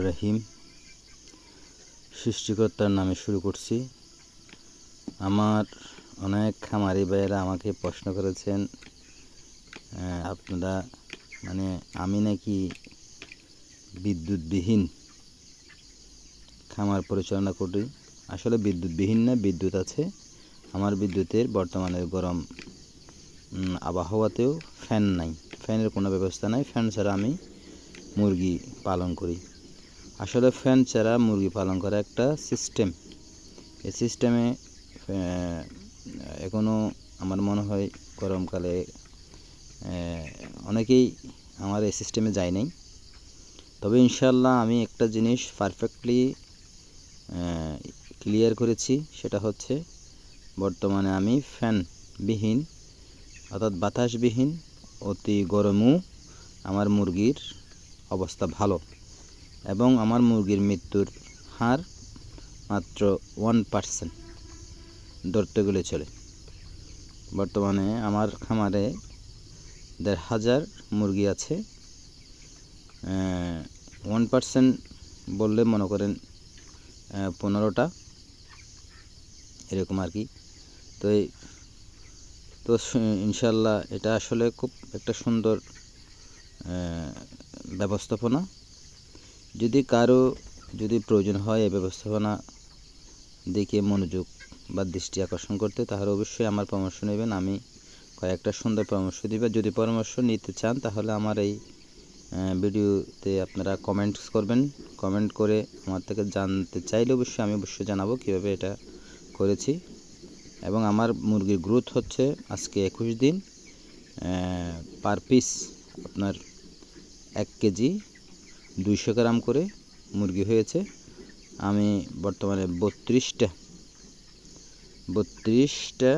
রহিম। সৃষ্টিকর্তার নামে শুরু করছি। আমার অনেক খামারি ভাইয়েরা আমাকে প্রশ্ন করেছেন, আপনারা আমি নাকি বিদ্যুৎবিহীন খামার পরিচালনা করি। আসলে বিদ্যুৎবিহীন না, বিদ্যুৎ আছে। আমার বিদ্যুতের বর্তমানে গরম আবহাওয়াতেও ফ্যান নাই, ফ্যানের কোনো ব্যবস্থা নাই। ফ্যান ছাড়া আমি মুরগি পালন করি। আসলে ফ্যান ছাড়া মুরগি পালন করা একটা সিস্টেম। এই সিস্টেমে এখনও আমার মনে হয় গরমকালে অনেকেই আমার এই সিস্টেমে যায় নাই। তবে ইনশাআল্লাহ আমি একটা জিনিস পারফেক্টলি ক্লিয়ার করেছি, সেটা হচ্ছে বর্তমানে আমি ফ্যানবিহীন অর্থাৎ বাতাসবিহীন অতি গরমও আমার মুরগির অবস্থা ভালো, এবং আমার মুরগির মৃত্যুর হার মাত্র 1% ধরতে গেলে চলে। বর্তমানে আমার খামারে 1,500 মুরগি আছে। 1% বললে মনে করেন 15টা এরকম আর কি। তো ইনশাল্লাহ এটা আসলে খুব একটা সুন্দর ব্যবস্থাপনা। যদি কারো প্রয়োজন হয় এই ব্যবস্থাপনা দেখে মনোযোগ বা দৃষ্টি আকর্ষণ করতে, তাহলে অবশ্যই আমার পরামর্শ নেবেন। আমি কয়েকটা সুন্দর পরামর্শ দিব। যদি পরামর্শ নিতে চান তাহলে আমার এই ভিডিওতে আপনারা কমেন্টস করবেন। কমেন্ট করে আমার থেকে জানতে চাইলে আমি অবশ্যই জানাবো কীভাবে এটা করেছি। এবং আমার মুরগির গ্রোথ হচ্ছে আজকে 21 দিন, পার পিস আপনার 1 কেজি 200 গ্রাম করে মুরগি হয়েছে। আমি বর্তমানে 32টা